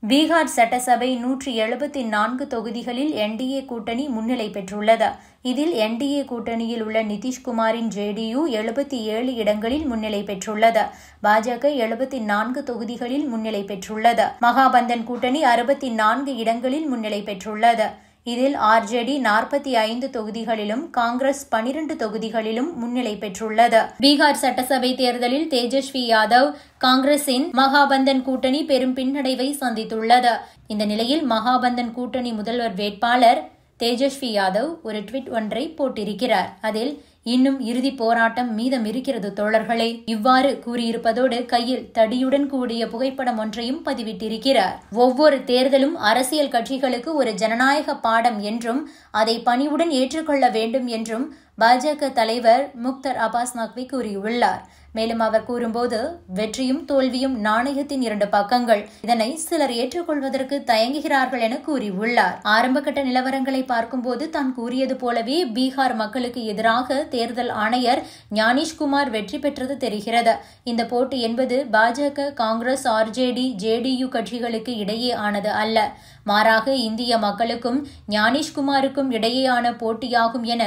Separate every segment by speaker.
Speaker 1: பீகார் சட்டசபை 174 தொகுதிகளில் என்டிஏ கூட்டணி முன்னிலை பெற்றுள்ளது. இதில் என்டிஏ கூட்டணியில் உள்ள நிதிஷ்குமாரின் ஜேடியு 77 இடங்களில் முன்னிலை பெற்றுள்ளது. பாஜக 74 தொகுதிகளில் முன்னிலை பெற்றுள்ளது. மகாபந்தன் கூட்டணி 64 இடங்களில் முன்னிலை பெற்றுள்ளது. இதில் ஆர்ஜேடி 45 தொகுதிகளிலும் காங்கிரஸ் 12 தொகுதிகளிலும் முன்னிலை பெற்றுள்ளது. பீகார் சட்டசபை தேர்தலில் தேஜஸ்வி யாதவ் காங்கிரசின் மகாபந்தன் கூட்டணி பெரும் பின்னடைவை சந்தித்துள்ளது. இந்த நிலையில் மகாபந்தன் கூட்டணி முதல்வர் வேட்பாளர் தேஜஸ்வி யாதவ் ஒரு ட்வீட் ஒன்றை போட்டிருக்கிறார். அதில் இன்னும் இறுதி போராட்டம் மீதம் இருக்கிறது தோழர்களே, இவ்வாறு கூறியிருப்பதோடு கையில் தடியுடன் கூடிய புகைப்படம் ஒன்றையும் பதிவிட்டிருக்கிறார். ஒவ்வொரு தேர்தலும் அரசியல் கட்சிகளுக்கு ஒரு ஜனநாயக பாடம் என்றும் அதை பணிவுடன் ஏற்றுக்கொள்ள வேண்டும் என்றும் பாஜக தலைவர் முக்தார் அப்பாஸ் நக்வி கூறியுள்ளார். மேலும் அவர் கூறும்போது, வெற்றியும் தோல்வியும் நாணயத்தின் 2 பக்கங்கள், இதனை சிலர் ஏற்றுக்கொள்வதற்கு தயங்குகிறார்கள் என கூறியுள்ளார். ஆரம்பகட்ட நிலவரங்களை பார்க்கும்போது தான் கூறியது போலவே பீகார் மக்களுக்கு எதிராக தேர்தல் ஆணையர் ஞானேஷ்குமார் வெற்றி பெற்றது தெரிகிறது. இந்த போட்டி என்பது பாஜக, காங்கிரஸ், ஆர்ஜேடி, ஜேடியு கட்சிகளுக்கு இடையே ஆனது அல்ல, மாறாக இந்திய மக்களுக்கும் ஞானேஷ்குமாருக்கும் இடையேயான போட்டியாகும் என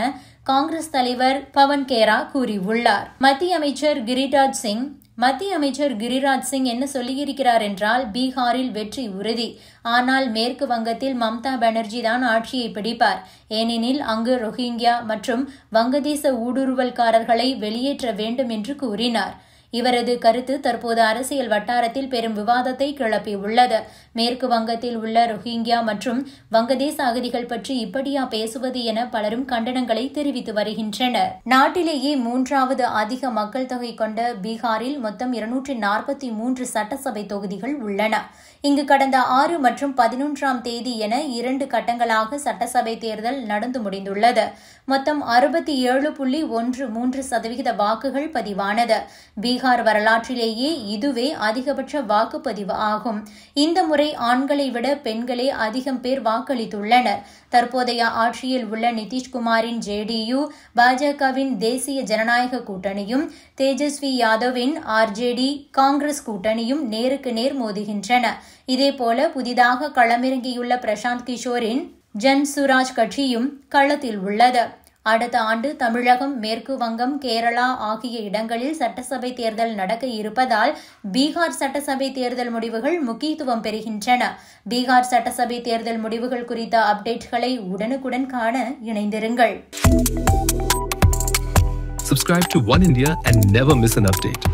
Speaker 1: காங்கிரஸ் தலைவர் பவன் கேரா கூறியுள்ளார். மத்திய அமைச்சர் கிரிராஜ் சிங் என்ன சொல்லியிருக்கிறார் என்றால், பீகாரில் வெற்றி உறுதி, ஆனால் மேற்கு வங்கத்தில் மம்தா பானர்ஜி தான் ஆட்சியை பிடிப்பார், ஏனெனில் அங்கு ரோஹிங்கியா மற்றும் வங்கதேச ஊடுருவல்காரர்களை வெளியேற்ற வேண்டும் என்று கூறினார். இவரது கருத்து தற்போது அரசியல் வட்டாரத்தில் பெரும் விவாதத்தை கிளப்பியுள்ளது. மேற்கு வங்கத்தில் உள்ள ரோஹிங்கியா மற்றும் வங்கதேச அகதிகள் பற்றி இப்படியா பேசுவது என பலரும் கண்டனங்களை தெரிவித்து வருகின்றனர். நாட்டிலேயே 3வது அதிக மக்கள் தொகை கொண்ட பீகாரில் மொத்தம் 243 சட்டசபை தொகுதிகள் உள்ளன. இங்கு கடந்த 6 மற்றும் 11ஆம் தேதி என 2 கட்டங்களாக சட்டசபை தேர்தல் நடந்து முடிந்துள்ளது. மொத்தம் 67.13% வாக்குகள் பதிவானது. பீகார் வரலாற்றிலேயே இதுவே அதிகபட்ச வாக்குப்பதிவு ஆகும். இந்த முறை ஆண்களை விட பெண்களே அதிகம் பேர் வாக்களித்துள்ளனர். தற்போதைய ஆட்சியில் உள்ள நிதிஷ்குமாரின் ஜேடியு, பாஜகவின் தேசிய ஜனநாயக கூட்டணியும், தேஜஸ்வி யாதவின் ஆர்ஜேடி, காங்கிரஸ் கூட்டணியும் நேருக்கு நேர் மோதுகின்றன. இதேபோல புதிதாக களமிறங்கியுள்ள பிரசாந்த் கிஷோரின் ஜன் சுராஜ் கட்சியும் களத்தில் உள்ளது. அடுத்த ஆண்டு தமிழகம், மேற்கு வங்கம், கேரளா ஆகிய இடங்களில் சட்டசபை தேர்தல் நடக்க இருப்பதால் பீகார் சட்டசபை தேர்தல் முடிவுகள் முக்கியத்துவம் பெறுகின்றன. பீகார் சட்டசபை தேர்தல் முடிவுகள் குறித்த அப்டேட்களை உடனுக்குடன் காண இணைந்திருங்கள்.
Speaker 2: Subscribe to One India and never miss an update.